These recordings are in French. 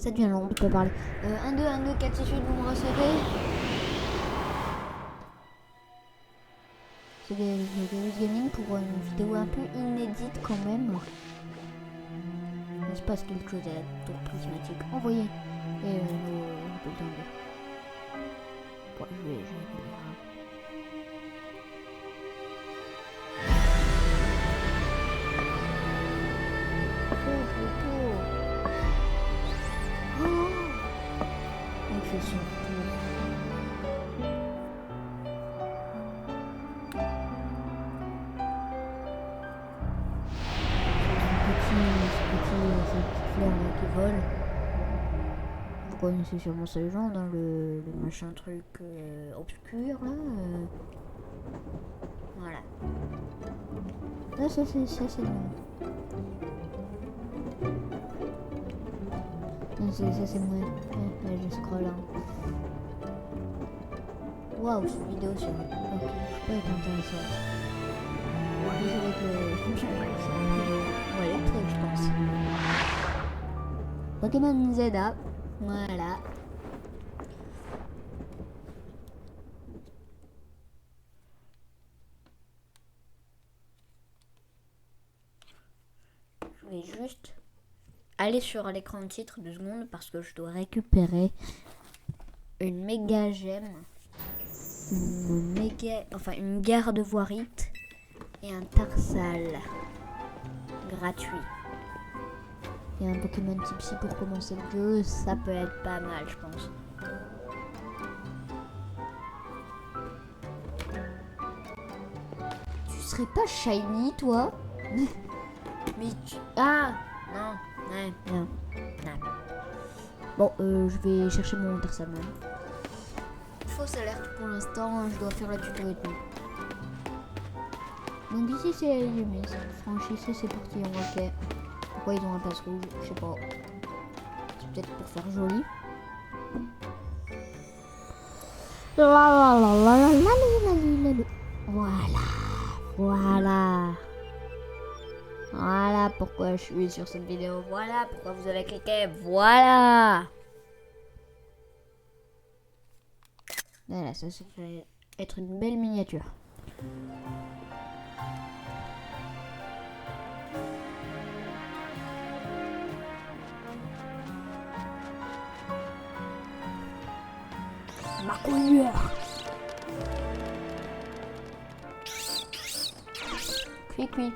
Ça devient long, on peut parler. 1, 2, 1, 2, 4, 6, 8, vous me recevez. C'est des gaming pour une vidéo un peu inédite quand même. Il se passe quelque chose à la tour prismatique. Envoyez. Et bulletins de... Ouais, je vais il fait son tour. Ces petites fleurs là qui volent. Vous connaissez sûrement ce genre dans le machin truc obscur là. Voilà. Là, ça c'est bon. Ça c'est moi. Là je scroll. Waouh, cette vidéo sur... Ok, je peux être intéressante. Plus avec le... Ouais, électrique je pense. Pokémon Zeda. Voilà. Je vais juste aller sur l'écran de titre 2 secondes parce que je dois récupérer une méga gemme. Une garde voirite et un tarsal gratuit. Et un Pokémon Tipsy pour commencer le jeu, ça peut être pas mal je pense. Tu serais pas shiny toi? Mais tu... Ah non. Bon, je vais chercher mon tarsal même. Fausse alerte pour l'instant, je dois faire la tuto et tout. Donc ici c'est allumé, franchissez c'est parti, ok. Pourquoi ils ont un passe rouge? Je sais pas. C'est peut-être pour faire joli. Voilà pourquoi je suis sur cette vidéo. Voilà pourquoi vous avez cliqué. Voilà. Voilà, ça fait être une belle miniature. Ma couleur. Cuit.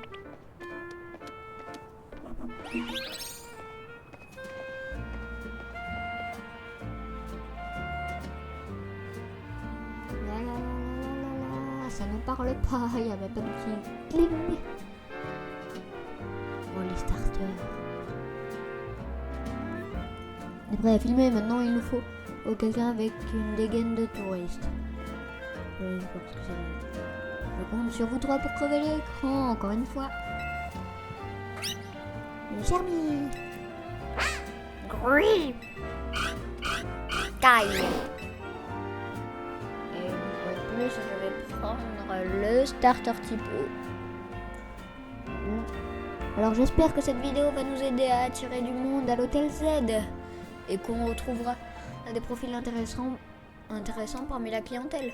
Ça ne parle pas, il y avait pas de petit cling. Bon, les starters. Après à filmer, maintenant il nous faut quelqu'un avec une dégaine de touriste. Je pense que c'est... Je compte sur vous trois pour crever l'écran, encore une fois. Germi. Green. Taille. Et une fois de plus, je vais prendre le starter type E. Alors j'espère que cette vidéo va nous aider à attirer du monde à l'hôtel Z et qu'on retrouvera des profils intéressants parmi la clientèle.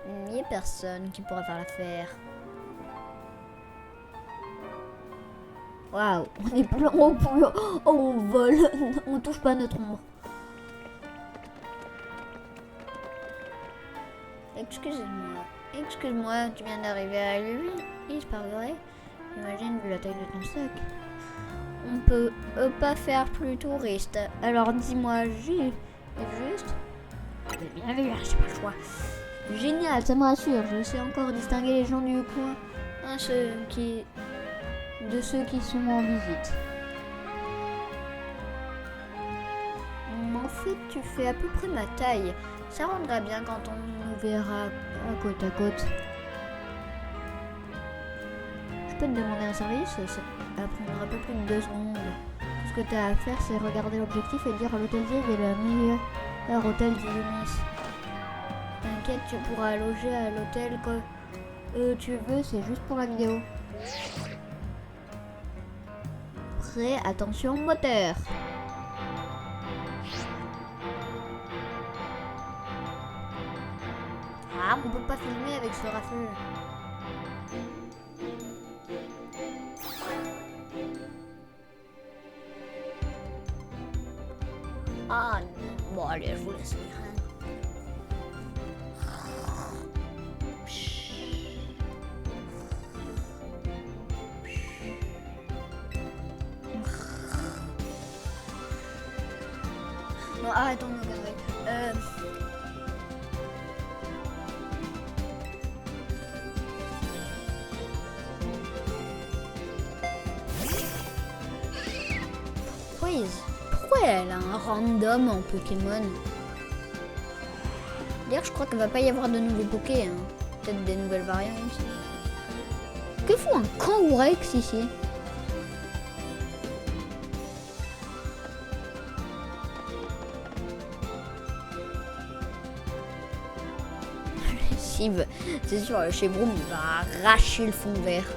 Il n'y a personne qui pourra faire l'affaire. Waouh, on est plein au boulot. Oh, on vole, on touche pas notre ombre. Excuse-moi, tu viens d'arriver à lui. Il se paraît. Imagine vu la taille de ton sac. On peut pas faire plus touriste. Alors dis-moi juste. Bien vu, j'ai pas le choix. Génial, ça me rassure. Je sais encore distinguer les gens du coin de ceux qui sont en visite. En fait, tu fais à peu près ma taille. Ça rendra bien quand on nous verra côte à côte. Je peux te demander un service? Ça prendra pas plus de 2 secondes. Tout ce que tu as à faire, c'est regarder l'objectif et dire à l'hôtel Z est le meilleur hôtel d'Illumis. T'inquiète, tu pourras loger à l'hôtel que tu veux, c'est juste pour la vidéo. prêt, attention moteur. Ah, on peut pas filmer avec ce rafle. Ah non, bon allez, je vous laisse lire. Non, arrêtons de me garer. Pourquoi elle a un random en Pokémon? D'ailleurs, je crois qu'il va pas y avoir de nouveaux Poké, hein. Peut-être des nouvelles variantes. Que fout un Kangourex ici? C'est sûr, le Chevroom il va arracher le fond vert.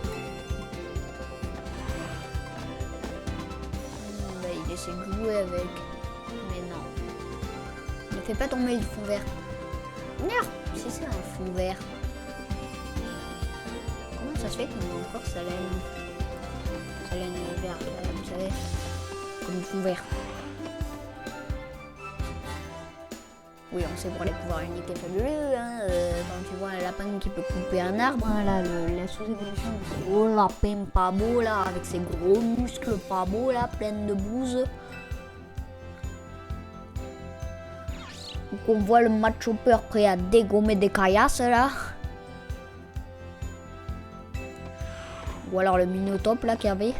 Il essaie de jouer avec. Mais non. Ne fais pas tomber le fond vert. Merde, c'est ça un fond vert. Comment ça se fait qu'on a encore sa laine? Sa laine verte, vous savez. Comme le fond vert. Oui, on sait pour les pouvoirs uniques et fabuleux, hein. Quand tu vois un lapin qui peut couper un arbre, hein, là, la sous-évolution de ce gros lapin pas beau, là, avec ses gros muscles pas beaux, là, pleines de bouse. Ou qu'on voit le Machopper prêt à dégommer des caillasses, là. Ou alors le Minotaure, là, qu'il y avait.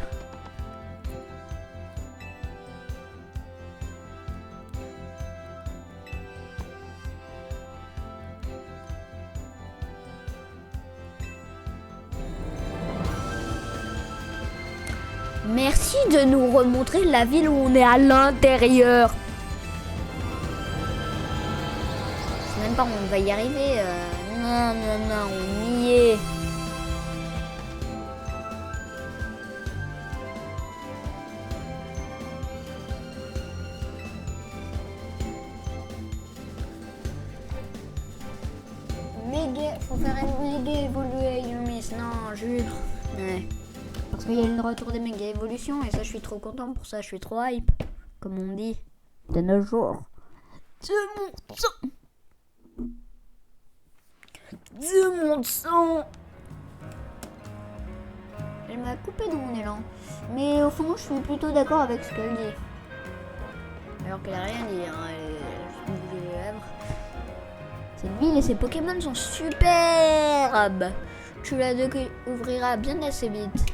Merci de nous remontrer la ville où on est à l'intérieur. Je sais même pas où on va y arriver. Non, on y est. Faut faire une méga évoluer Yumis. Non, Jules. Ouais. Parce qu'il y a le retour des méga évolutions et ça je suis trop content pour ça, je suis trop hype. Comme on dit de nos jours. De mon sang. De mon sang. Elle m'a coupé de mon élan. Mais au fond je suis plutôt d'accord avec ce qu'elle dit. Alors qu'elle a rien dit, hein. Elle bouge les lèvres. Cette ville et ses Pokémon sont superbes. Tu la découvriras bien assez vite.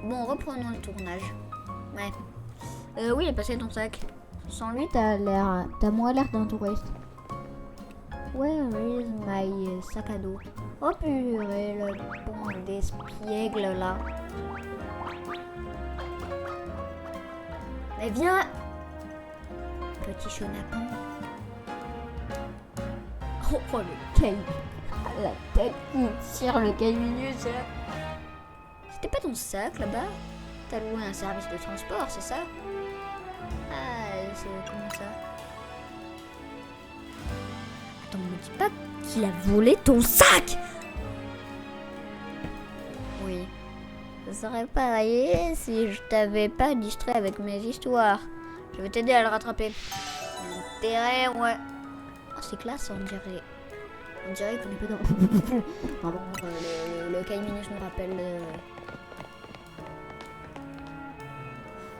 Bon, reprenons le tournage. Ouais. Oui, il est passé ton sac. Sans lui, t'as moins l'air d'un touriste. Where is my sac à dos? Oh purée, le pont d'espiègle là. Mais viens, petit chenapan. Oh le caillou. La tête qui tire le caillinus. C'était pas ton sac là-bas? T'as loué un service de transport, c'est ça? Ah, c'est comment ça? Attends, me dis pas qu'il a volé ton sac! Oui. Ça serait pareil si je t'avais pas distrait avec mes histoires. Je vais t'aider à le rattraper. Intérêt, ouais. Oh, c'est classe, on dirait. On dirait qu'on est pas dans... Pardon, le caillinus nous rappelle...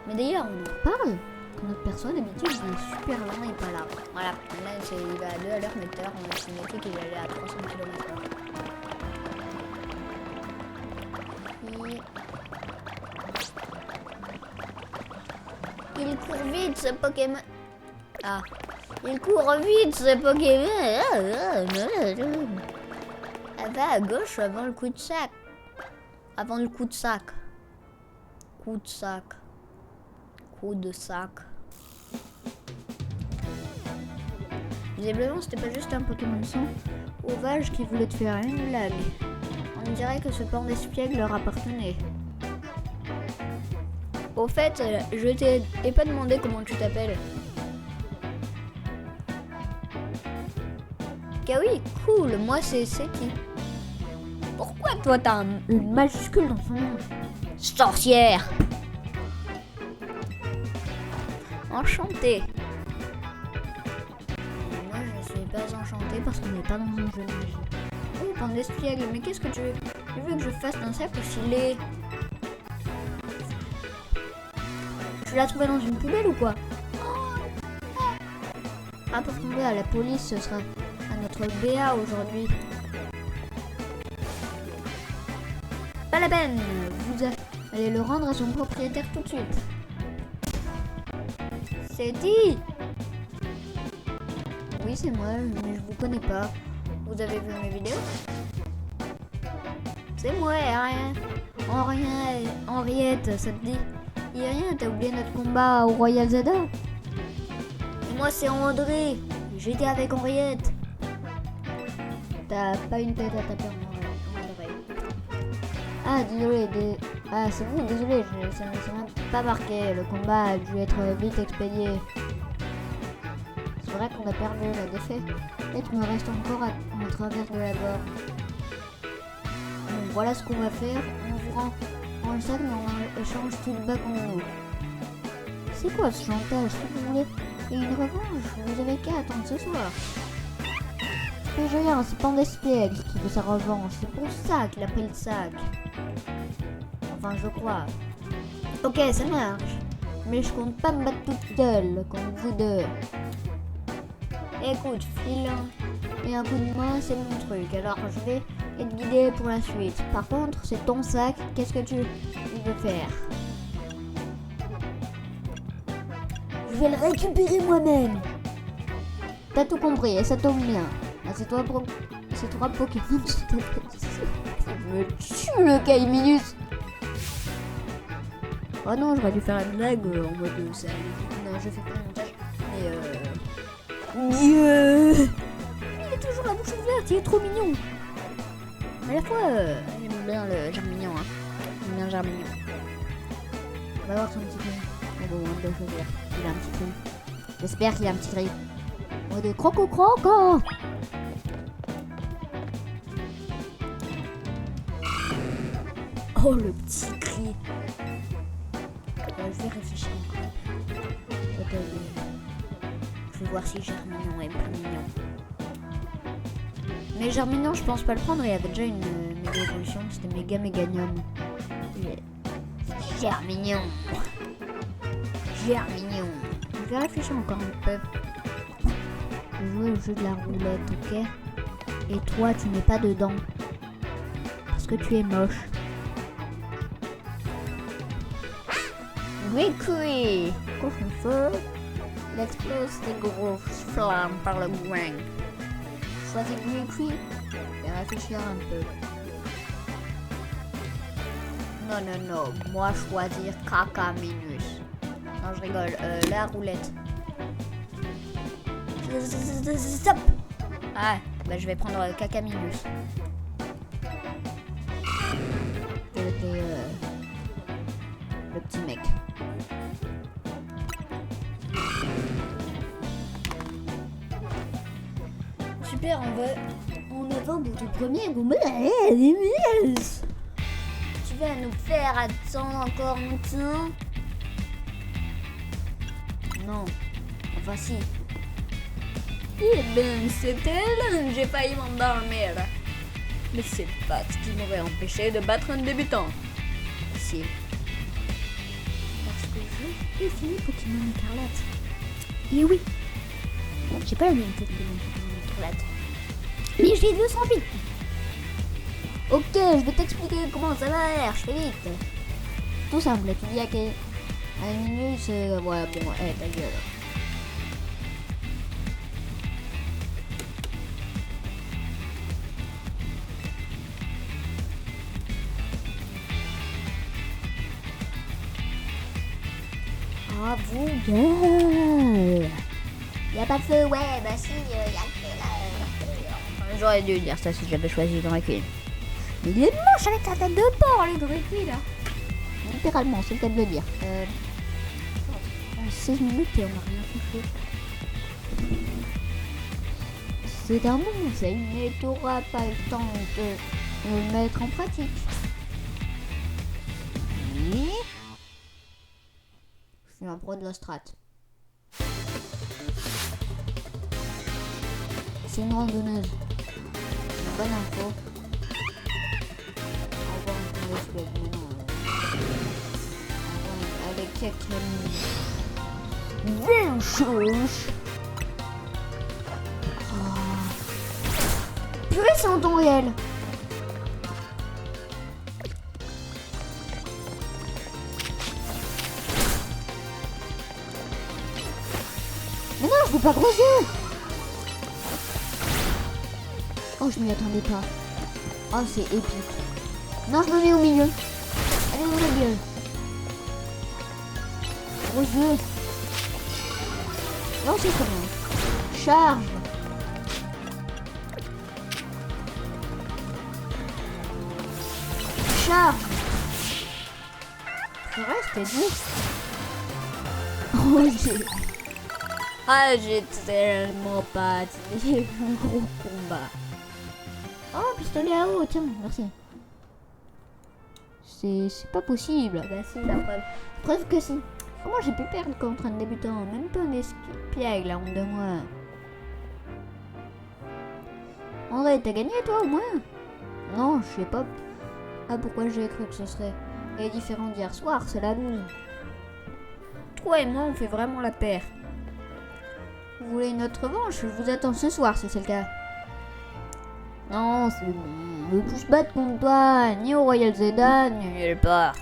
Mais d'ailleurs, on en reparle. Quand notre perso d'habitude il est super lent et pas là. Voilà, là il va à 2 à l'heure, mais tout à l'heure on a estimé qu'il allait à 300 km/h. Il court vite ce Pokémon. Ah, il court vite ce Pokémon. Elle va à gauche avant le coup de sac. Avant le coup de sac. Coup de sac. Coup de sac. Visiblement, c'était pas juste un Pokémon sauvage qui voulait te faire une blague. On dirait que ce port d'espiègle leur appartenait. Au fait, je t'ai pas demandé comment tu t'appelles. Ah oui, cool, moi c'est qui? Pourquoi toi t'as une majuscule dans son nom? Sorcière! Enchantée. Moi je suis pas enchantée parce qu'on n'est pas dans un jeu de magie. Oh, pan d'espiègle, mais qu'est-ce que tu veux? Tu veux que je fasse un sac ou filet? Tu l'as trouvé dans une poubelle ou quoi? Ah, pour tomber à la police, ce sera à notre BA aujourd'hui. Pas la peine, vous allez le rendre à son propriétaire tout de suite. C'est dit. Oui, c'est moi, mais je vous connais pas. Vous avez vu mes vidéos? C'est moi, rien. Henriette, ça te dit? Y'a rien, t'as oublié notre combat au Royal Zada? Et moi, c'est André. J'étais avec Henriette. T'as pas une tête à taper en André. Ah, désolé. Ah, c'est vous, désolé, ça m'a pas marqué. Le combat a dû être vite expédié. C'est vrai qu'on a perdu la défaite. Et tu me restes encore à travers de la gorge. Donc voilà ce qu'on va faire. On vous rend le sac, mais on échange tout le bas contre nous. C'est quoi ce chantage? Si vous voulez une revanche, vous avez qu'à attendre ce soir. C'est rien, c'est pas d'espiègle qui veut sa revanche. C'est pour ça qu'il a pris le sac. Enfin, je crois. Ok, ça marche. Mais je compte pas me battre toute seule contre vous deux. Écoute, file et un coup de main, c'est mon truc. Alors je vais être guidé pour la suite. Par contre, c'est ton sac. Qu'est-ce que tu veux faire? Je vais le récupérer moi-même. T'as tout compris et ça tombe bien. Ah, c'est toi Pokémon. Je me tue le Kaiminus. Oh non, j'aurais dû faire une blague en mode ça. Non, je fais pas le montage. Mais Dieu, il est toujours la bouche ouverte, il est trop mignon. Mais à la fois, j'aime bien le Germignon. Hein. J'aime bien Germignon. On va voir son petit cri. Oh bon, on doit choisir. Il a un petit cri. J'espère qu'il a un petit cri. Oh, des croco-croco. Oh, le petit cri. Je vais réfléchir encore. Je vais voir si Germignon est plus mignon. Mais Germignon, je pense pas le prendre. Il y avait déjà une méga évolution. C'était méga méganium. Germignon. Je vais réfléchir encore un peu. Je vais jouer au jeu de la roulette, ok? Et toi, tu n'es pas dedans. Parce que tu es moche. Grickery. Couvre-feu. Il explose des grosses flammes par le groin. Choisis Grickery et réfléchir un peu. Non. Moi, choisir Caca Minus. Non, je rigole. La roulette. Stop. Ah, bah je vais prendre Caca Minus. C'était le petit mec. Super, on va en avant pour ton premier gourmet. Tu vas nous faire attendre encore longtemps? Non, enfin si. Eh ben, c'était là, j'ai failli m'endormir. Mais c'est pas ce qui m'aurait empêché de battre un débutant. Si. Parce que je définis Pokémon Écarlate. Et oui. Bon, j'ai pas la même tête que mon Pokémon Écarlate. Mais j'ai 208. Ok, je vais t'expliquer comment ça marche, fais vite. Tout simple, tu dis à une minute, ouais, bon, ta gueule. Ah, vous gueule. Y'a pas de feu, ouais, bah si, y'a le feu là. J'aurais dû dire ça si j'avais choisi Grickery. Mais il est moche avec sa tête de porc, le Grickery là. littéralement, c'est le cas de le dire. 16 minutes et on n'a rien touché. C'est un bon conseil, mais tu n'auras pas le temps de le mettre en pratique. Oui. Je suis un pro de la strat. C'est une randonneuse. Une bonne info. Au revoir, on laisse le avec quelques belles choses. Purée, c'est en temps réel. Mais non, je veux pas gros yeux. Oh, je m'y attendais pas. Oh, c'est épique. Non, je me mets au milieu. Allez, au milieu. Gros yeux. Non, c'est très bien. Charge. Charge. Je reste dit. Oh, j'ai tellement pas tiré le gros combat. Oh, pistolet à eau, tiens, merci. C'est pas possible. Bah si, la preuve. Preuve que si. Comment j'ai pu perdre contre un débutant? Même pas un espiègle, la honte de moi. André, t'as gagné toi au moins? Non, je sais pas. Ah, pourquoi j'ai cru que ce serait les différents d'hier soir, c'est la loose. Toi et moi, on fait vraiment la paire. Vous voulez une autre revanche? Je vous attends ce soir si c'est le cas. Non, c'est bon. Je veux plus se battre contre toi, ni au Royal Zelda, ni nulle part.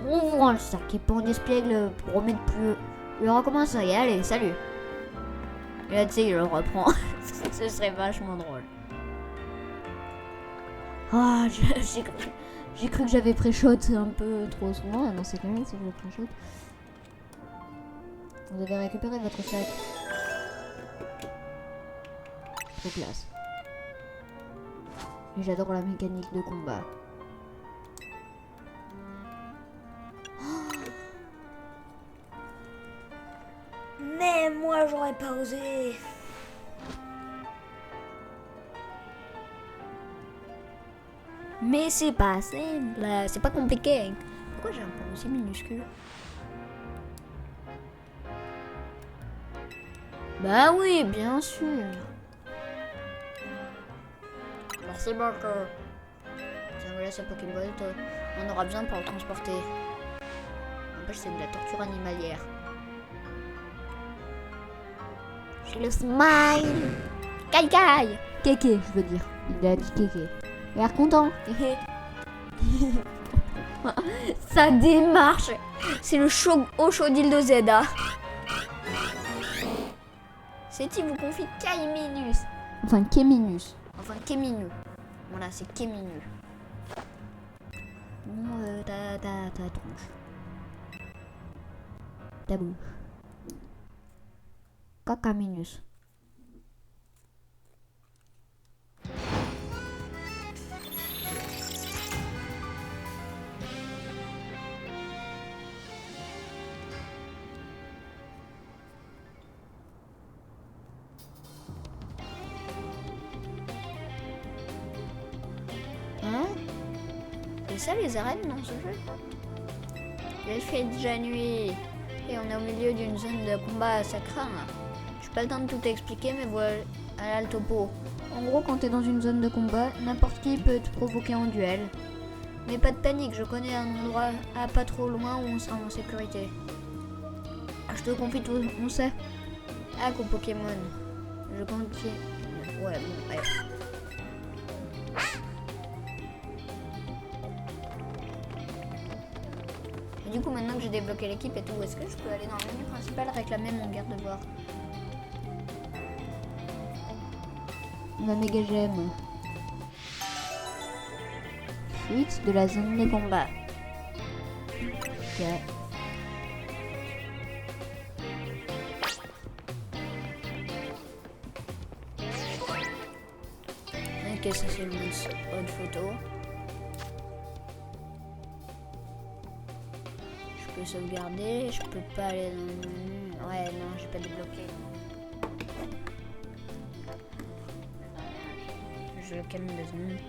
On vous rend le sac et pour d'espiègle pour remettre plus. Il recommencerait. Allez, salut. Et là, tu sais, il le reprend. Ce serait vachement drôle. Ah, j'ai cru que j'avais pré-shot un peu trop souvent. Non, c'est quand même si je pré-shot. Vous avez récupéré votre sac. Trop classe. Et j'adore la mécanique de combat. Mais moi, j'aurais pas osé. Mais c'est pas simple, c'est pas compliqué. Pourquoi j'ai un point aussi minuscule? Bah oui, bien sûr. Merci beaucoup. Tiens, voilà ce Pokébolt. On aura besoin pour le transporter. N'empêche, c'est de la torture animalière. J'ai le smile. Kai Kai. Kéké, je veux dire. Il a dit Kéké. Il a l'air content. Sa démarche. C'est le Oshodil de Zeda. C'est qui vous confie Kaiminus. Enfin, Kéminus. Enfin, Kéminu. Voilà, c'est Kéminu. Bon, ta tronche. Ta bouche. Cacaminus. Hein? C'est ça les arènes dans ce jeu? Il fait déjà nuit et on est au milieu d'une zone de combat, ça craint. J'ai pas le temps de tout expliquer, mais voilà le topo. En gros, quand t'es dans une zone de combat, n'importe qui peut te provoquer en duel. Mais pas de panique, je connais un endroit à pas trop loin où on sera en sécurité. Je te confie tout, on sait. Ah, qu'au Pokémon. Je continue. Ouais, bon, bref. Et du coup, maintenant que j'ai débloqué l'équipe et tout, est-ce que je peux aller dans le menu principal réclamer mon garde-voir? Ma méga gemme. Fuite de la zone de combat. Ok. Ok, ça c'est une autre photo. sauvegarder. Je peux pas aller dans le menu. Ouais, non, j'ai pas débloqué. Je le calme 2 secondes.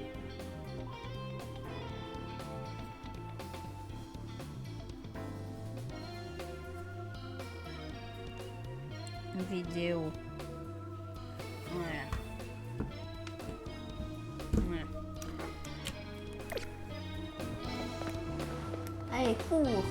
Vidéo. Voilà. Allez, cours.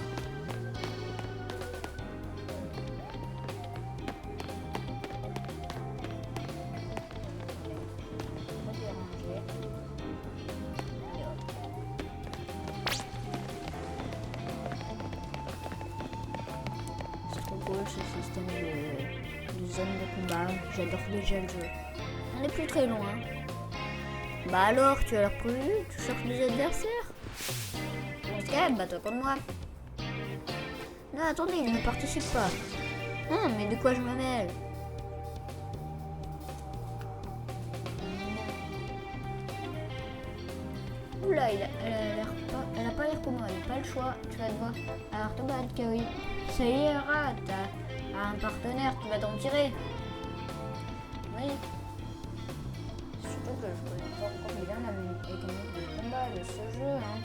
C'est trop cool ce système de zone de combat. J'adore déjà le jeu. On n'est plus très loin. Bah alors, tu as l'air prévu? Tu cherches des adversaires? Ok, bah toi comme moi. Non, attendez, il ne participe pas. Ah, mais de quoi je me mêle? Oula, elle a pas l'air commode, pas le choix, tu vas te voir. Alors te battre, Kawi. Ça y est, rat, t'as un partenaire, tu vas t'en tirer. Oui. Surtout que je connais pas encore bien la mécanique de combat de ce jeu, hein.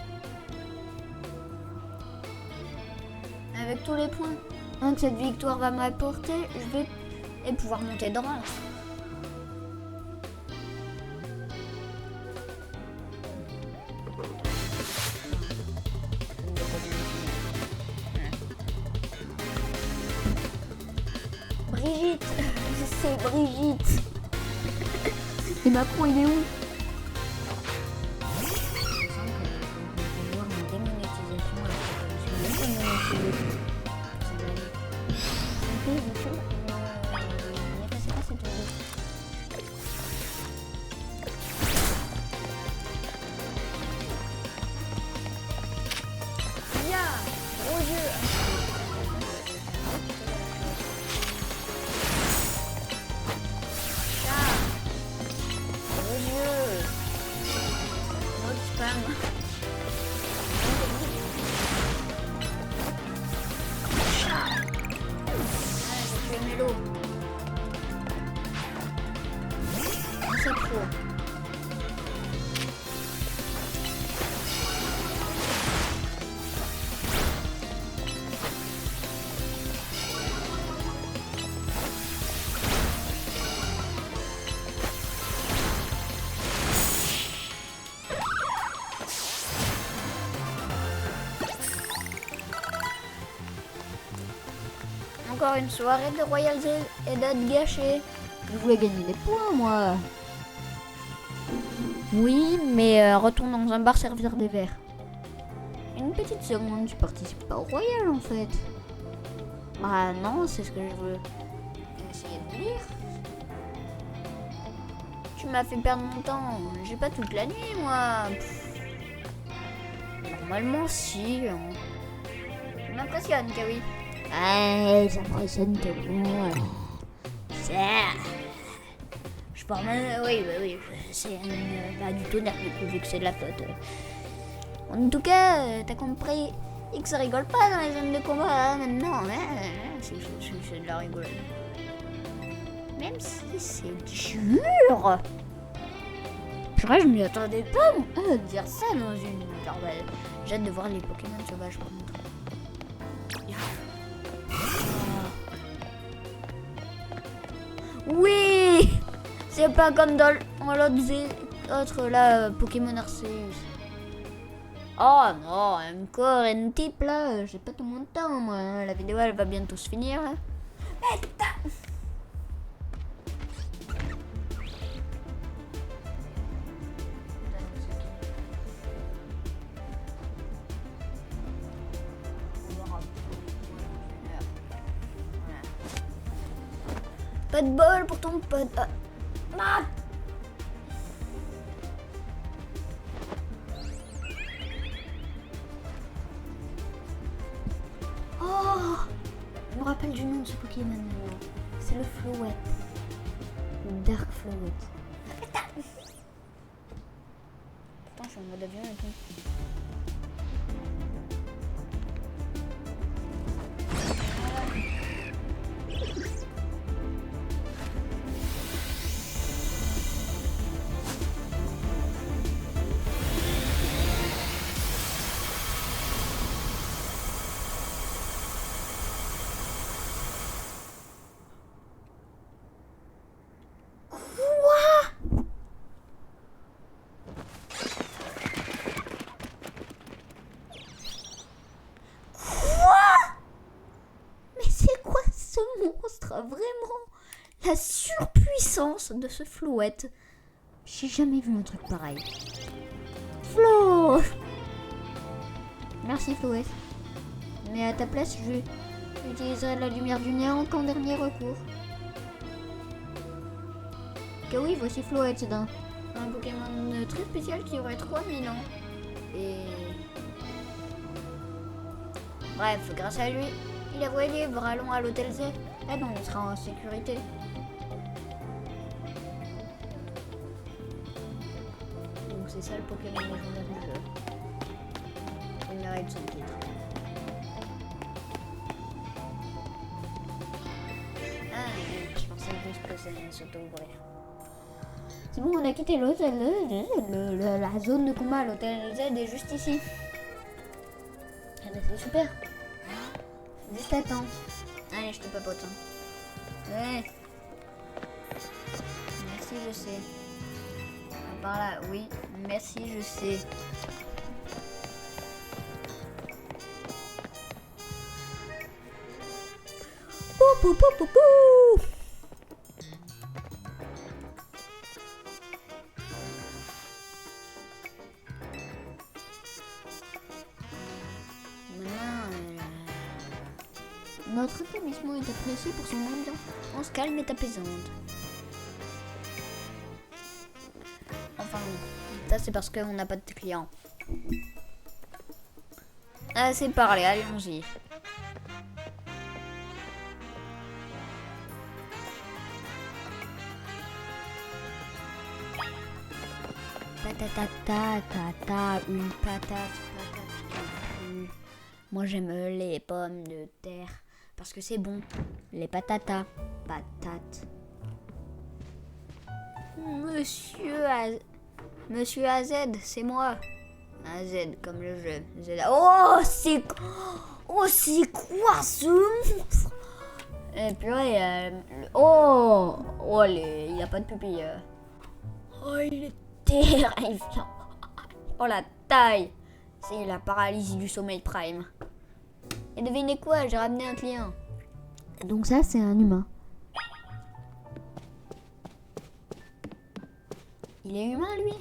Avec tous les points que cette victoire va m'apporter, je vais pouvoir monter de rang. Brigitte, c'est Brigitte. Et Macron, il est où? Encore une soirée de Royal et d'être gâchée. Je voulais gagner des points, moi. Oui, mais retourne dans un bar servir des verres. Une petite seconde, tu participes pas au Royal en fait. Ah non, c'est ce que je veux essayer de lire. Tu m'as fait perdre mon temps. J'ai pas toute la nuit, moi. Normalement, si. Tu m'impressionnes, Kawi. Ah, ça m'impressionne tellement. Je parle même... Oui, c'est du tonnerre du coup, vu que c'est de la faute. En tout cas, t'as compris que ça rigole pas dans les zones de combat, hein, maintenant. C'est de la rigolade. Même si c'est dur. Je m'y attendais pas de dire ça dans une... J'ai hâte de voir les Pokémon sauvages par contre. Oui, c'est pas comme dans l'autre là, Pokémon Arceus. Oh non, encore un type là, j'ai pas tout mon temps moi. Hein. La vidéo elle va bientôt se finir. Hein. Pas de bol pour ton pote. Ah. Oh, je me rappelle du nom de ce Pokémon maintenant. C'est le Floette. Le Dark Floette. Pourtant, je suis en mode avion et tout. monstre, vraiment la surpuissance de ce Floette. J'ai jamais vu un truc pareil. Flo! Merci Floette. Mais à ta place, j'utiliserai la lumière du néant qu'en dernier recours. Que oui, voici Floette, c'est un Pokémon très spécial qui aurait 3000 ans. Et... Bref, grâce à lui, il a voie libre, allons à l'hôtel Z. Ah non, il sera en sécurité. Donc c'est ça le Pokémon légendaire du jeu. Il mérite son titre. Ah oui, je pensais juste que ça allait s'auto-ouvrir. C'est bon, on a quitté l'hôtel. La zone de combat, l'hôtel Z est juste ici. Ah bah c'est super. Juste attends. Allez, je te papote. Ouais. Merci, je sais. Par là, oui. Merci, je sais. Pou pou pou pou pou. Notre établissement est apprécié pour son ambiance calme et apaisante. Enfin, ça c'est parce qu'on n'a pas de clients. Assez parlé, allons-y. Patatata, une patate qui pue. Moi j'aime les pommes de terre. Parce que c'est bon, les patatas, patates. Monsieur AZ, c'est moi. AZ comme le jeu. Oh, c'est quoi ce monstre? Et purée, il a pas de pupille. Oh, il est terrifiant. Oh, la taille. C'est la paralysie du sommeil prime. Et devinez quoi, j'ai ramené un client. Donc ça, c'est un humain. Il est humain, lui?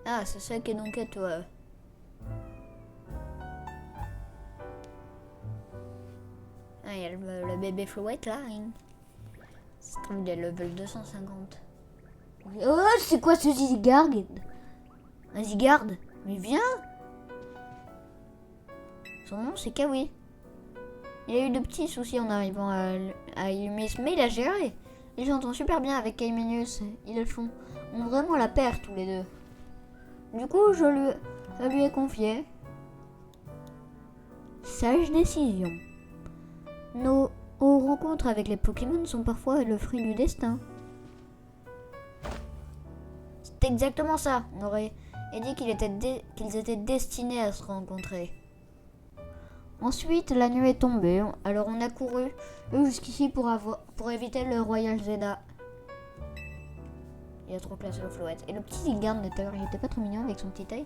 Ah, c'est ça qui est donc à toi. Ah, il y a le bébé Floette, là. Ça se trouve, il est level 250. Oh, c'est quoi ce Zygarde? Un Zygarde? Mais viens! Son nom c'est Kawi. Il a eu de petits soucis en arrivant à Illumis, mais il a géré. Il s'entend super bien avec Caiminius. Ils ont vraiment la paire tous les deux. Du coup, je lui ai confié. Sage décision. Nos rencontres avec les Pokémon sont parfois le fruit du destin. C'est exactement ça. On aurait dit qu'ils étaient destinés à se rencontrer. Ensuite, la nuit est tombée, alors on a couru jusqu'ici pour éviter le Royal Zeda. Il a trop classé le Floette. Et le petit Zygarde d'ailleurs, il était pas trop mignon avec son petit œil.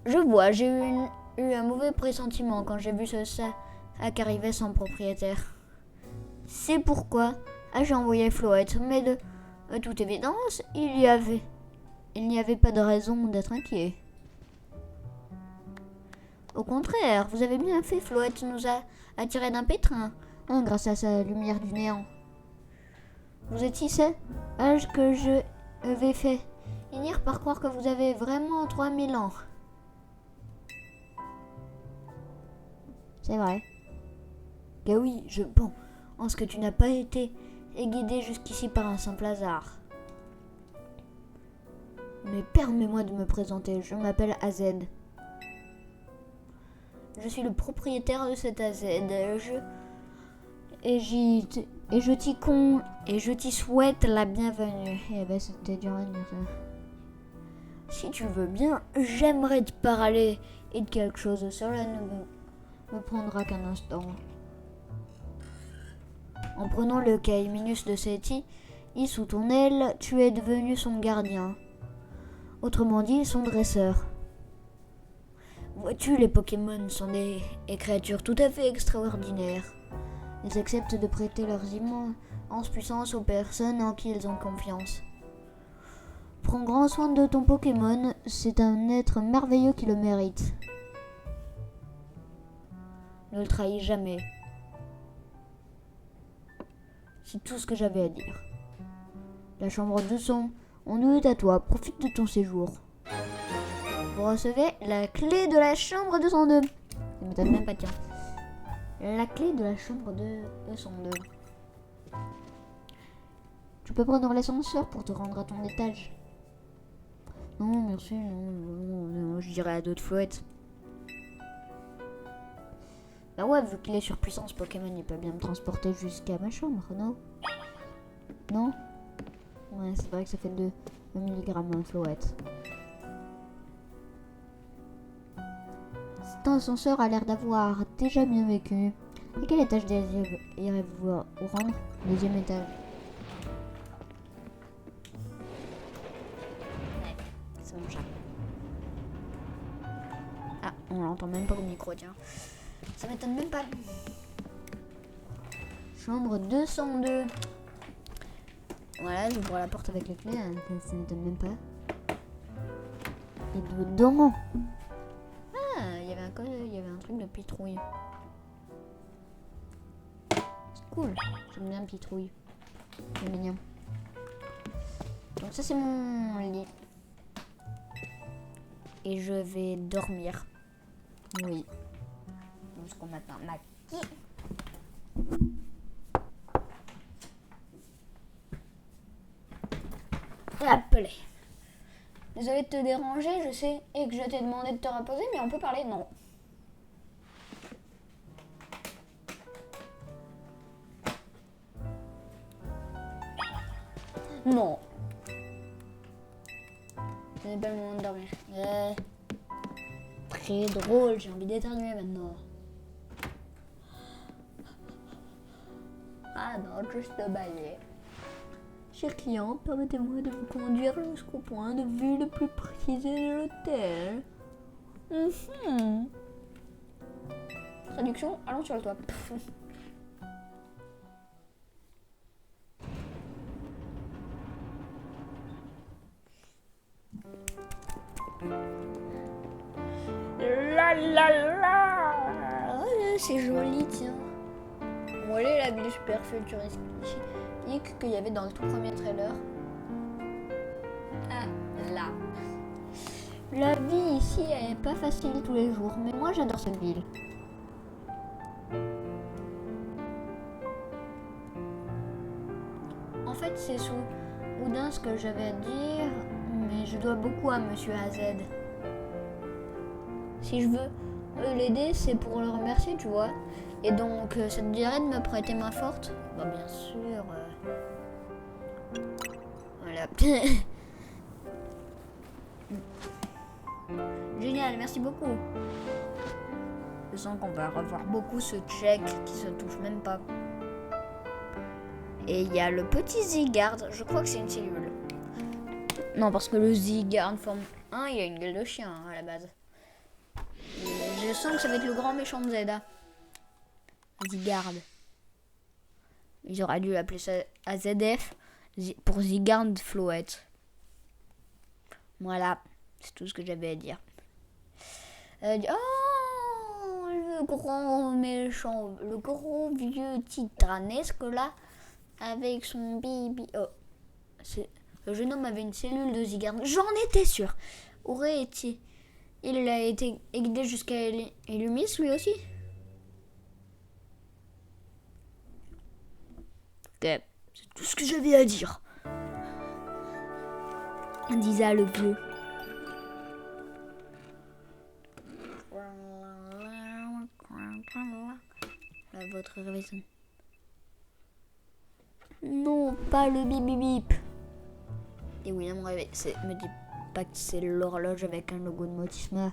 Je vois, j'ai eu un mauvais pressentiment quand j'ai vu ce sac arriver sans propriétaire. C'est pourquoi j'ai envoyé Floette, mais de toute évidence, il n'y avait pas de raison d'être inquiet. Au contraire, vous avez bien fait, Floette nous a attirés d'un pétrin, grâce à sa lumière du néant. Vous êtes si sage que je vais finir par croire que vous avez vraiment 3000 ans. C'est vrai. Que oui, je pense que tu n'as pas été guidé jusqu'ici par un simple hasard. Mais permets-moi de me présenter, je m'appelle AZ. Je suis le propriétaire de cet AZ. Je t'y souhaite la bienvenue. Eh ben, c'était dur à dire ça. Si tu veux bien, j'aimerais te parler de quelque chose. Cela ne me prendra qu'un instant. En prenant le Caiminius de Seti sous ton aile, tu es devenu son gardien. Autrement dit, son dresseur. Vois-tu, les Pokémon sont des créatures tout à fait extraordinaires. Ils acceptent de prêter leurs immenses puissances aux personnes en qui ils ont confiance. Prends grand soin de ton Pokémon, c'est un être merveilleux qui le mérite. Ne le trahis jamais. C'est tout ce que j'avais à dire. La chambre 202 est à toi, profite de ton séjour. Vous recevez la clé de la chambre 202. Ça m'étonne même pas, tiens. La clé de la chambre 202. Tu peux prendre l'ascenseur pour te rendre à ton étage. Non, merci, non, je dirais à d'autres flouettes. Bah ouais, vu qu'il est sur puissance Pokémon, il peut bien me transporter jusqu'à ma chambre, non? Non? Ouais, c'est vrai que ça fait 2 mg flouette. Cet ascenseur a l'air d'avoir déjà bien vécu. À quel étage irez-vous vous rendre? Deuxième étage. Ouais, c'est mon chat. Ah, on l'entend même pas au micro, tiens. Ça m'étonne même pas. Chambre 202. Voilà, j'ouvre la porte avec les clés, ça m'étonne même pas. Et dedans. Ah, il y avait un truc de pitrouille. C'est cool, j'aime bien pitrouille. C'est mignon. Donc ça c'est mon lit. Et je vais dormir. Oui. Jusqu'au matin. Maki. Appelé. Désolée de te déranger, je sais, et que je t'ai demandé de te reposer, mais on peut parler? Non. Non. Ce n'est pas le moment de dormir. Très drôle, j'ai envie d'éternuer maintenant. Ah non, juste de bailler. Cher client, permettez-moi de vous conduire jusqu'au point de vue le plus précisé de l'hôtel. Traduction, allons sur le toit. La la la. C'est joli, tiens. Voilà la ville super futuristique qu'il y avait dans le tout premier trailer. Ah là. La vie ici elle est pas facile tous les jours, mais moi j'adore cette ville. En fait c'est soudain ce que j'avais à dire, mais je dois beaucoup à Monsieur AZ. Si je veux l'aider, c'est pour le remercier, tu vois. Et donc, ça te dirait de me prêter main forte? Bah bien sûr. Voilà. Génial, merci beaucoup. Je sens qu'on va revoir beaucoup ce check qui se touche même pas. Et il y a le petit Zygarde, je crois que c'est une cellule. Non, parce que le Zygarde forme 1, il a une gueule de chien à la base. Et je sens que ça va être le grand méchant de Zelda. Zygarde. Ils auraient dû l'appeler ça AZF pour Zygarde Floette. Voilà, c'est tout ce que j'avais à dire. Oh, le grand méchant, le gros vieux titanesque là, avec son bibi. Oh, le jeune homme avait une cellule de Zygarde. J'en étais sûre. Aurait été. Il a été aidé jusqu'à Illumis lui aussi. Ok, c'est tout ce que j'avais à dire. Disait le vieux. Là, votre réveil sonne. Non, pas le bip bip bip. Et oui, mon réveil, me dis pas que c'est l'horloge avec un logo de Motisma.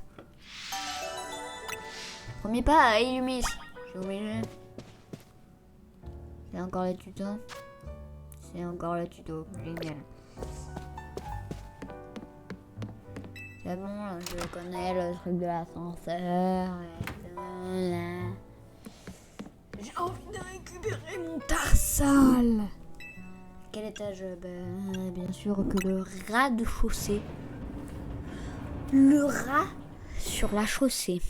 Premier pas à Illumis. J'ai obligé. C'est encore le tuto. C'est encore le tuto. Génial. Mais bon, je connais le truc de l'ascenseur. J'ai envie de récupérer mon tarsal. Quel étage? Bien sûr que le rez-de-chaussée. Le rat sur la chaussée.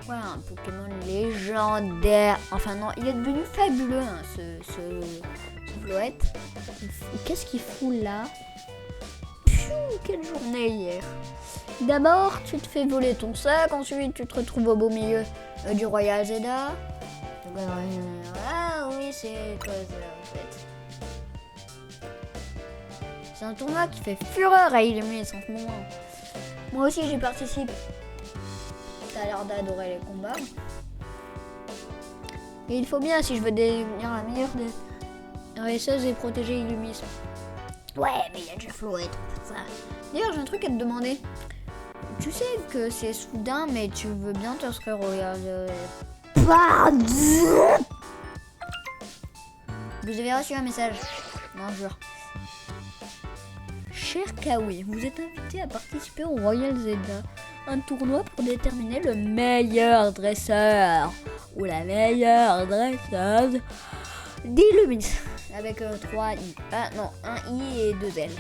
Voilà, un Pokémon légendaire. Enfin non, il est devenu fabuleux, hein, ce Floette. Qu'est-ce qu'il fout là? Pfiou, quelle journée hier. D'abord, tu te fais voler ton sac. Ensuite, tu te retrouves au beau milieu du Royal Zelda. Ah oui, c'est quoi ça en fait? C'est un tournoi qui fait fureur à Illumis en ce moment. Moi aussi, j'y participe. T'as l'air d'adorer les combats. Et il faut bien si je veux devenir la meilleure des raceuses et protéger Illumis. Ouais, mais il y a déjà Floette pour faire ça. D'ailleurs, j'ai un truc à te demander. Tu sais que c'est soudain, mais tu veux bien t'inscrire au Vous avez reçu un message. Bonjour. Cher Kawi, vous êtes invité à participer au Royal Zelda, un tournoi pour déterminer le meilleur dresseur ou la meilleure dresseuse d'Illumis avec 3 I. Ah non, 1 I et 2 L.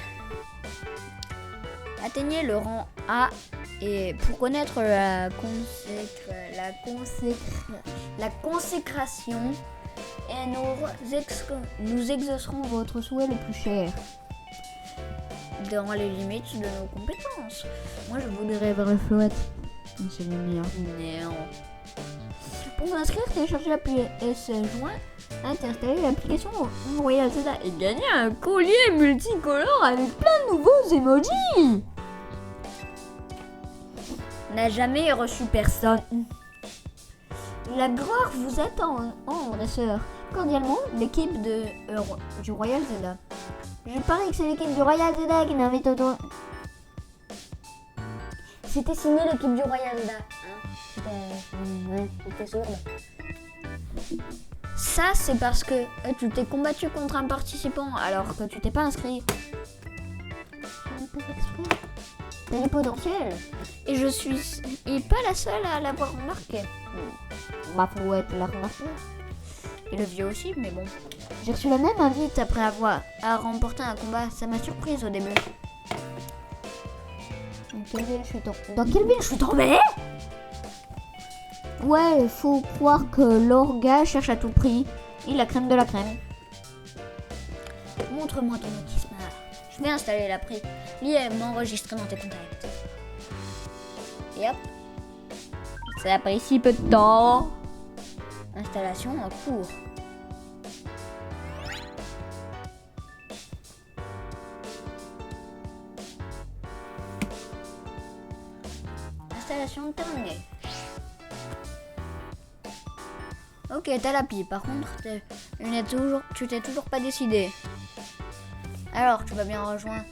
Atteignez le rang A et pour connaître la consécration et nous exaucerons votre souhait le plus cher. Dans les limites de nos compétences. Moi, je voudrais voir le Floette. C'est le meilleur. Non. Pour vous inscrire, téléchargez l'appli S-Joint, installez l'application Royal Zelda et gagnez un collier multicolore avec plein de nouveaux emojis. N'a jamais reçu personne. La gloire vous attend en dresseur. Cordialement, l'équipe du Royal Zelda. Je parie que c'est l'équipe du Royal Zelda qui m'invite au tour. C'était signé l'équipe du Royal Zelda. Hein? C'était sourde. Ça, c'est parce que tu t'es combattu contre un participant alors que tu t'es pas inscrit. T'as du potentiel. Et je suis pas la seule à l'avoir remarqué. Ma Floette l'a remarqué. Et le vieux aussi, mais bon. J'ai reçu la même invite après avoir remporté un combat. Ça m'a surprise au début. Dans quelle ville je suis tombée? Ouais, il faut croire que l'orga cherche à tout prix. Et la crème de la crème. Montre-moi ton outil smart. Je vais installer l'appli. Lié m'enregistrer dans tes contacts. Et hop. Ça a pris si peu de temps. Installation en cours. Installation terminée. Ok, t'as l'appli. Par contre, tu t'es toujours pas décidé. Alors, tu vas bien rejoindre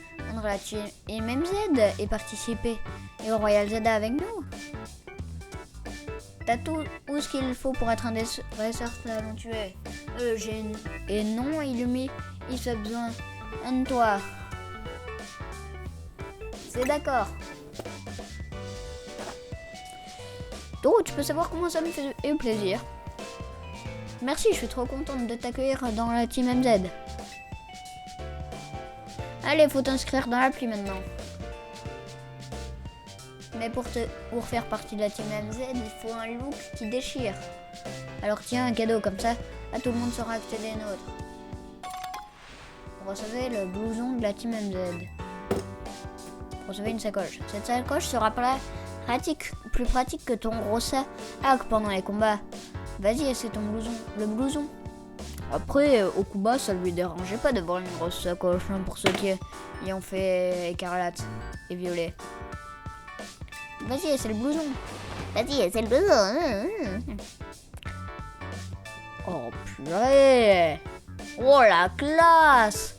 la team MMZ et participer au Royal Zelda avec nous. T'as tout ce qu'il faut pour être un dresseur talentueux. Et non, Illumi, il fait besoin de toi. C'est d'accord. Oh, tu peux savoir comment ça me fait plaisir. Merci, je suis trop contente de t'accueillir dans la team MZ. Allez, faut t'inscrire dans l'appli maintenant. Mais pour faire partie de la team MZ, il faut un look qui déchire. Alors tiens, un cadeau comme ça, à tout le monde saura que t'es des nôtres. Vous recevez le blouson de la team MZ. Vous recevez une sacoche. Cette sacoche sera plus pratique que ton gros sac pendant les combats. Vas-y, essaie ton blouson. Le blouson. Après, au combat, ça lui dérangeait pas d'avoir une grosse sacoche pour ceux qui y ont fait écarlate et violet. Vas-y, c'est le blouson. Vas-y, c'est le blouson. Oh purée. Oh la classe.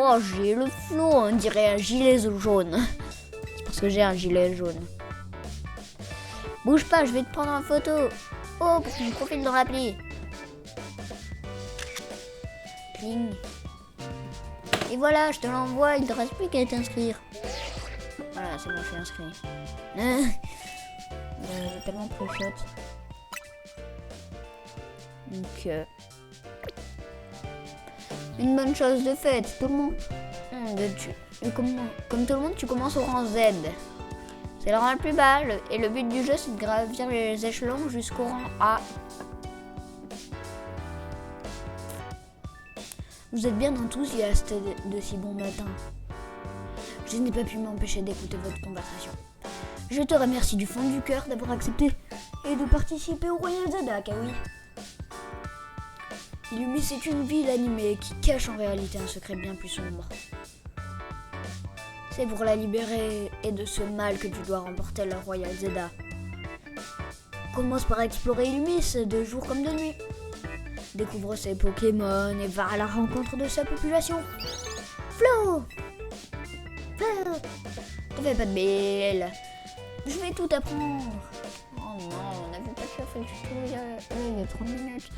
Oh, j'ai le flot, on dirait un gilet jaune. Parce que j'ai un gilet jaune. Bouge pas, je vais te prendre en photo. Oh, pour ton profil dans l'appli. Cling. Et voilà, je te l'envoie, il ne te reste plus qu'à t'inscrire. Voilà, c'est bon, je suis inscrit. J'ai tellement pris shot. Donc, une bonne chose de faite. Tout le monde. Comme tout le monde, tu commences au rang Z. C'est le rang le plus bas. Et le but du jeu, c'est de gravir les échelons jusqu'au rang A. Vous êtes bien enthousiaste de si bon matin. Je n'ai pas pu m'empêcher d'écouter votre conversation. Je te remercie du fond du cœur d'avoir accepté et de participer au Royal Zelda, Kawi. Illumi, c'est une ville animée qui cache en réalité un secret bien plus sombre. C'est pour la libérer et de ce mal que tu dois remporter le Royal Zelda. Commence par explorer Illumis de jour comme de nuit. Découvre ses Pokémon et va à la rencontre de sa population. Flo! Flo! Ne fais pas de belle. Je vais tout apprendre. Oh non, on n'avait pas fait le tuto il y a 30 minutes.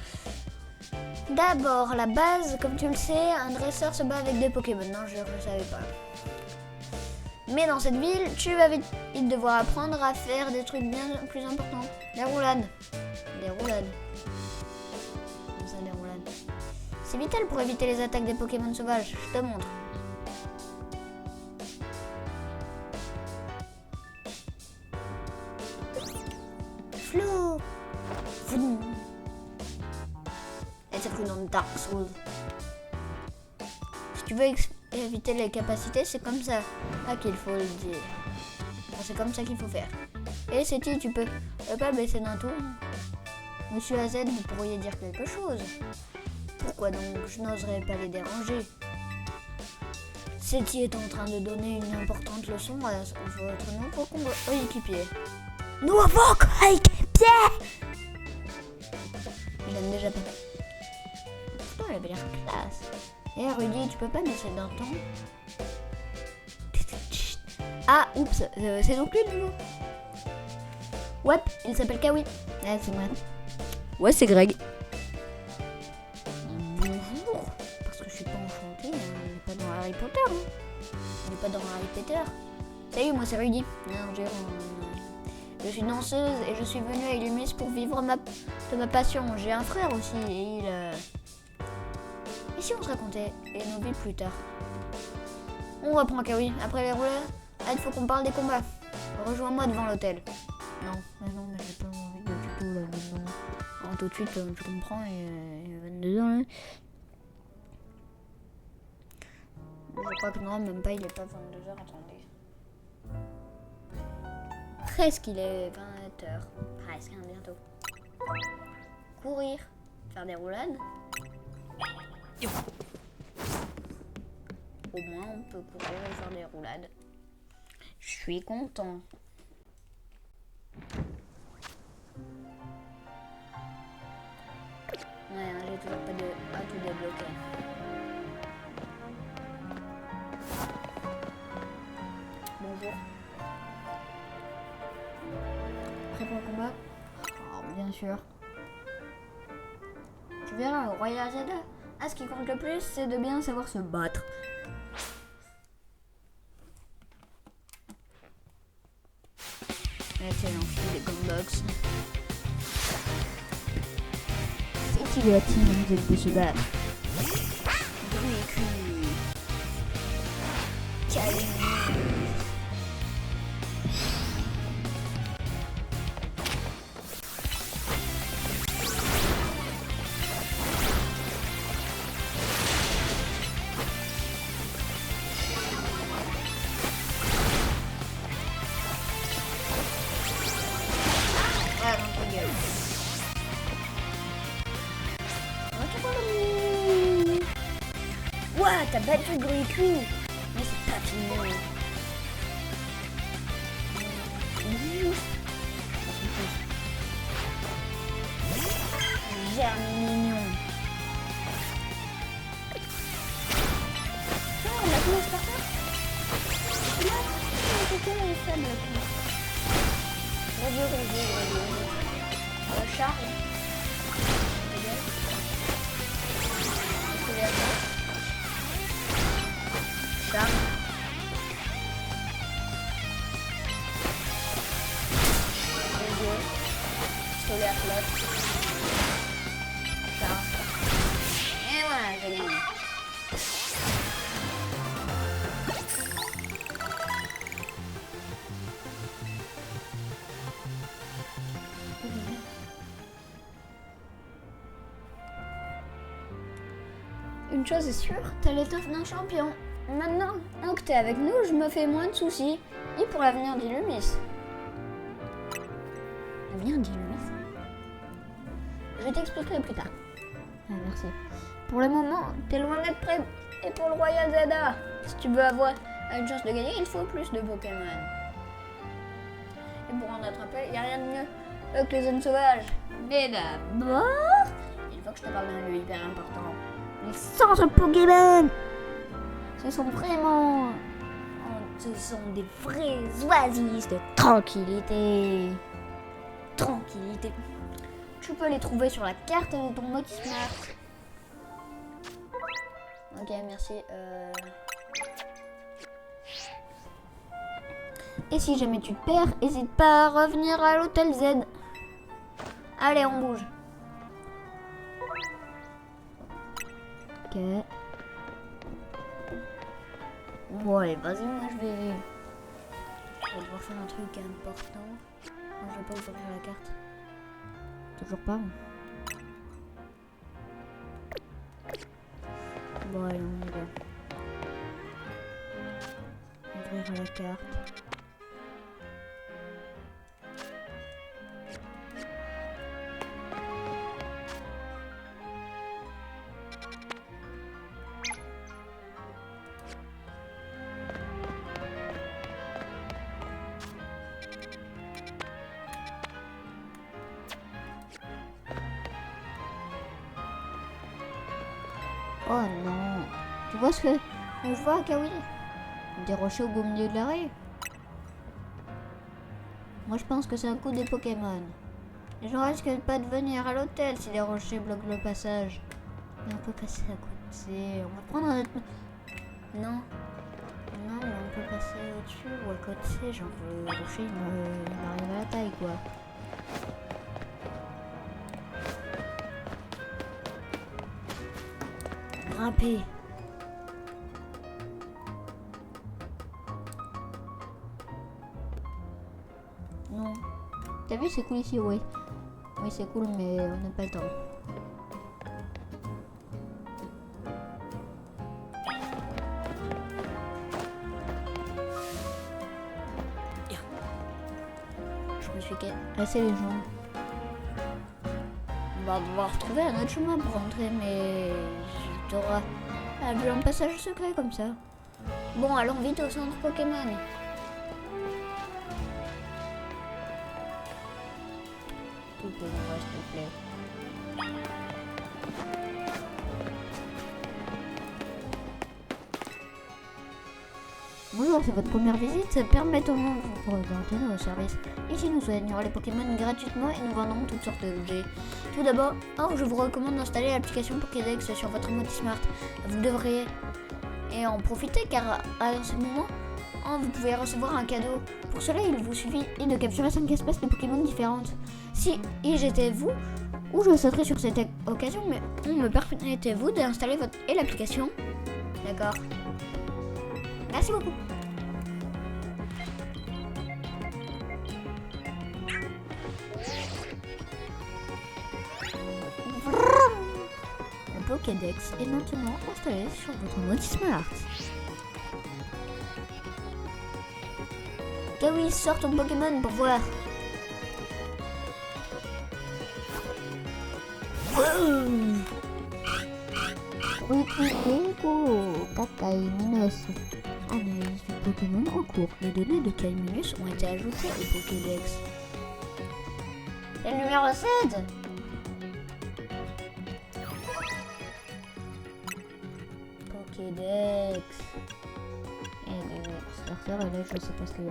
D'abord, la base, comme tu le sais, un dresseur se bat avec des Pokémon. Non, je ne le savais pas. Mais dans cette ville, tu vas vite devoir apprendre à faire des trucs bien plus importants. Des roulades. Des roulades. Comme ça, des roulades. C'est vital pour éviter les attaques des Pokémon sauvages. Je te montre. Flo. Et c'est pris dans Dark Souls. Si tu veux éviter les capacités, c'est comme ça qu'il faut le dire. Enfin, c'est comme ça qu'il faut faire. Et c'est tu peux pas baisser d'un tour. Monsieur AZ, vous pourriez dire quelque chose. Pourquoi donc je n'oserais pas les déranger? Seti est en train de donner une importante leçon à votre nouveau coéquipier. Nouveau coéquipier! Je l'aime déjà pas. Putain, elle avait l'air classe. Et Rudy, tu peux pas baisser d'un ton? Ah, oups, c'est donc lui le nouveau. Ouais, il s'appelle Kawi. Ouais, c'est moi. Ouais, c'est Greg. Bonjour. Parce que je suis pas enchantée, hein. On n'est pas dans Harry Potter. Hein. On n'est pas dans Harry Potter. Salut, moi c'est Rudy. Non, je suis danseuse et je suis venue à Illumis pour vivre de ma passion. J'ai un frère aussi et il... Et si on se racontait et nos vies plus tard? On reprend Kawi. Après les roulades, il faut qu'on parle des combats. Rejoins-moi devant l'hôtel. Non, mais j'ai pas envie de tuto là maintenant. Alors, tout de suite, tu comprends, il est 22h là. Je crois que non, même pas, il est pas 22h, attendez. Presque, il est 20h. Presque, hein, bientôt. Courir, faire des roulades. Au moins, on peut courir et faire des roulades. Je suis content. Ouais, hein, j'ai toujours pas tout débloqué. Bonjour. Prêt pour le combat? Oh, bien sûr. Tu verras, au Royal Zelda, ce qui compte le plus, c'est de bien savoir se battre. Excellent, je des gunbox. C'est qui la team de se battre? Ouah, t'as battu Griffou. Mais c'est pas fini. Germe mignon. Vas-y, Charles. Charles. Solaire flotte. Charles. Et voilà, j'ai gagné. Une chose est sûre, t'as l'étoffe d'un champion. Maintenant que t'es avec nous, je me fais moins de soucis. Et pour l'avenir d'Illumis. L'avenir d'Illumis? Je t'expliquerai plus tard. Ah, merci. Pour le moment, t'es loin d'être prêt. Et pour le Royal Zelda, si tu veux avoir une chance de gagner, il faut plus de Pokémon. Et pour en attraper, il n'y a rien de mieux que les zones sauvages. Mais d'abord, il faut que je te parle d'un lieu hyper important. Les centres Pokémon. Ce sont vraiment... Ce sont des vrais oasis de tranquillité. Tranquillité. Tu peux les trouver sur la carte de ton Motismart. Ok, merci. Et si jamais tu te perds, n'hésite pas à revenir à l'hôtel Z. Allez, on bouge. Ok. Bon, allez, vas-y, moi je vais devoir faire un truc important. Moi, je vais pas ouvrir la carte. Toujours pas. Bon, allez, on y va. Ouvrir la carte. Oh non. Tu vois ce que je vois, Kawi? Des rochers au beau milieu de la rue. Moi, je pense que c'est un coup des Pokémon. Les gens risquent pas de venir à l'hôtel si les rochers bloquent le passage. Mais on peut passer à côté. On va prendre un autre... Non. Non, mais on peut passer au-dessus ou à côté. Genre, le rocher, il m'arrive à la taille, quoi. Grimper. Non. T'as vu, c'est cool ici, oui. Oui, c'est cool, mais on n'a pas le temps. Je me suis cassé les jambes. On va devoir trouver un autre chemin pour rentrer, mais t'auras vu un passage secret comme ça. Bon, allons vite au centre Pokémon. Tout est en s'il te plaît. Bonjour, c'est votre première visite. Permettez-nous de vous présenter nos services. Ici, nous soignons les Pokémon gratuitement et nous vendons toutes sortes d'objets. Tout d'abord, je vous recommande d'installer l'application Pokédex sur votre Motismart. Vous devriez en profiter car à ce moment, vous pouvez recevoir un cadeau. Pour cela, il vous suffit de capturer 5 espèces de Pokémon différentes. Si j'étais vous, ou je sauterais sur cette occasion, mais me permettez-vous d'installer l'application. D'accord. Merci beaucoup. Le Pokédex est maintenant installé sur votre Motismart. Kawi, sors ton Pokémon pour voir. Analyse du Pokémon en cours. Les données de Kaiminus ont été ajoutées au Pokédex. C'est le numéro 7. Pokédex. Et le starter, et là je sais pas ce qu'il y a.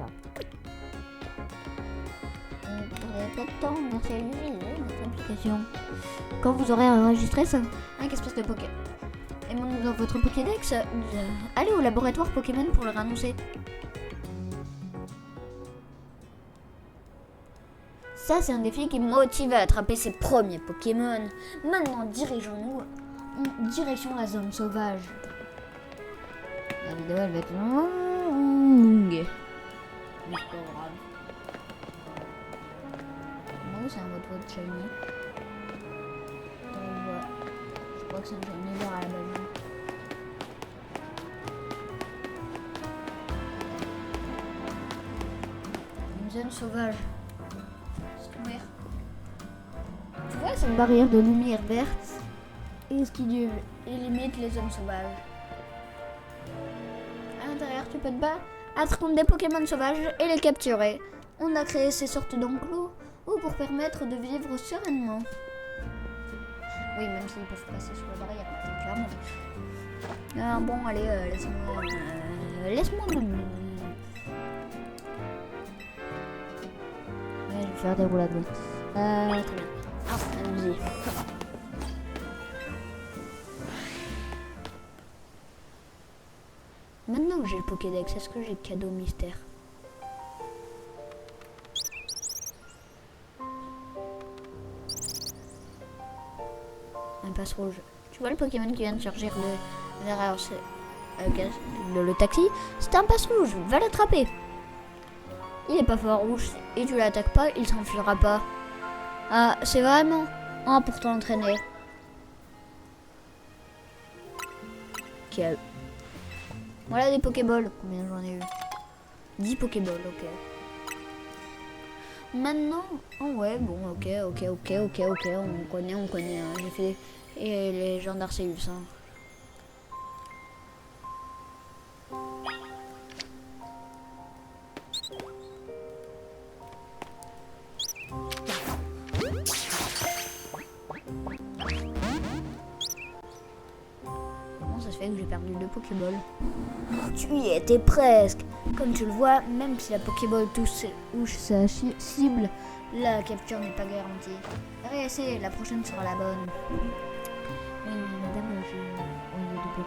pas de temps. Merci à l'utiliser notre application. Quand vous aurez enregistré ça, un espèce de Poké. Et dans votre Pokédex, allez au laboratoire Pokémon pour leur annoncer. Ça, c'est un défi qui me motive à attraper ses premiers Pokémon. Maintenant, dirigeons-nous en direction la zone sauvage. La vidéo, elle va être longue. Mais c'est pas grave. Moi, c'est un mode shiny. Je crois que c'est un shiny vert à la base. Une zone sauvage. Tu vois cette barrière de lumière verte et ce qui limite les zones sauvages. À l'intérieur, tu peux te battre contre des Pokémon sauvages et les capturer. On a créé ces sortes d'enclos pour permettre de vivre sereinement. Oui, même s'ils peuvent passer sur la barrière, clairement. Bon, allez, laisse-moi le... Ouais, je vais faire des roulades. Très bien. Allons-y. Maintenant que j'ai le Pokédex, est-ce que j'ai le cadeau mystère? Un passe rouge. Tu vois le Pokémon qui vient de surgir derrière le taxi? C'est un passe rouge, va l'attraper. Il est pas fort rouge et tu l'attaques pas, il s'enfuira pas. Ah, c'est vraiment... Ah, pour t'entraîner. Ok. Voilà des Pokéballs. Combien j'en ai eu? 10 Pokéballs, ok. Maintenant... Oh ouais, bon, ok. On connaît. Hein. J'ai fait et les gens d'Arceus, hein. Que j'ai perdu 2 Pokéballs. Tu y étais presque. Comme tu le vois, même si la Pokéball touche sa cible, la capture n'est pas garantie. Réessaye, la prochaine sera la bonne. Oui, madame, j'ai envoyé 2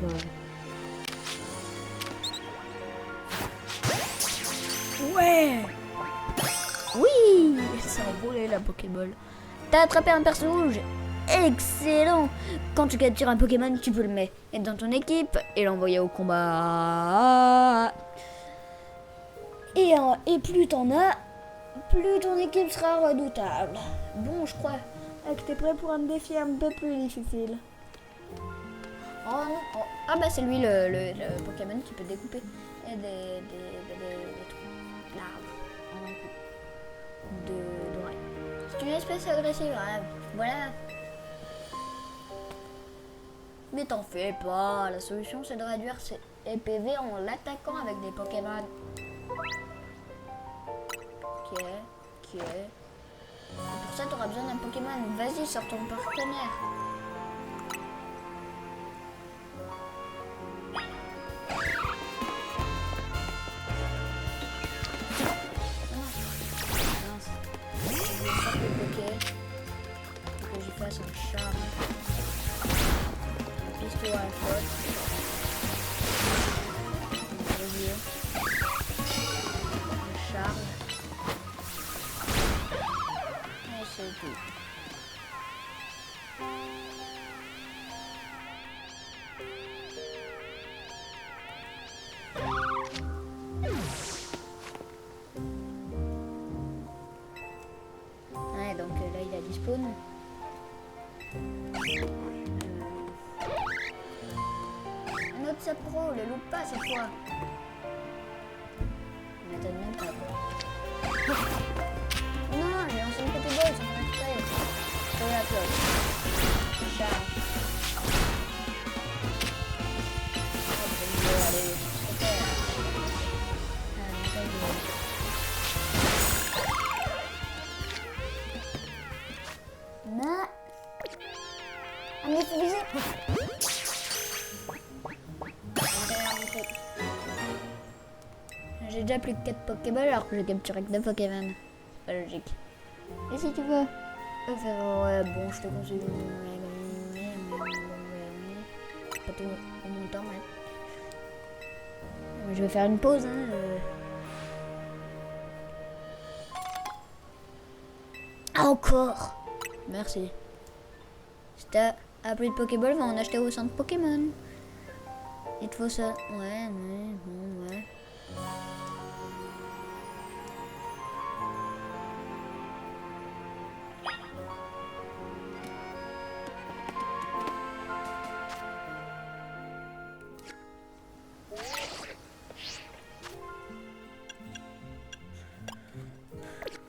Pokéballs. Ouais. Oui, elle s'est envolée la Pokéball. T'as attrapé un perso rouge. Excellent! Quand tu captures un Pokémon, tu peux le mettre dans ton équipe et l'envoyer au combat. Et plus t'en as, plus ton équipe sera redoutable. Bon, je crois que t'es prêt pour un défi un peu plus difficile. Oh non! Oh. Ah bah c'est lui le Pokémon qui peut découper des trucs d'arbres en un coup. Ouais. C'est une espèce agressive, hein. Voilà. Mais t'en fais pas, la solution c'est de réduire ses PV en l'attaquant avec des Pokémon. Ok. Et pour ça t'auras besoin d'un Pokémon. Vas-y, sors ton partenaire. Que j'y fasse un charme. Piste à la faute. Un charme. Et c'est tout. Ouais, donc là il a du spawn. Un autre Sapro, le loupe pas cette fois. Il m'étonne même pas. Non, j'ai lancé une Pokéball, c'est mon extrait. C'est la cloche. Charge. Allez, super. Non. On est utilisé. J'ai déjà plus que 4 Pokéballs alors que j'ai capturé que 2 Pokémon. C'est pas logique. Et si tu veux faire, bon, je te conseille pas tout mon temps, mais je vais faire une pause. Hein, Encore. Merci. Si t'as appris de Pokéball, va en acheter au centre Pokémon. Il te faut ça. Ouais, mais bon, ouais.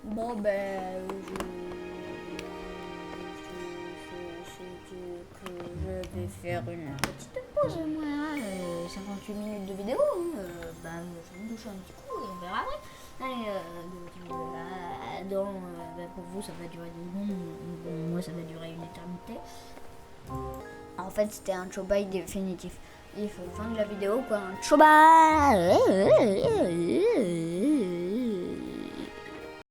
Bon, ben, je vais faire une petite pause, moi, hein, 58 minutes de vidéo. Ben, je vais me doucher un petit coup et on verra après. Allez, pour vous, ça va durer des secondes. Bon, moi, ça va durer une éternité. En fait, c'était un chobaï définitif. Il faut fin de la vidéo, quoi. Un chobaï.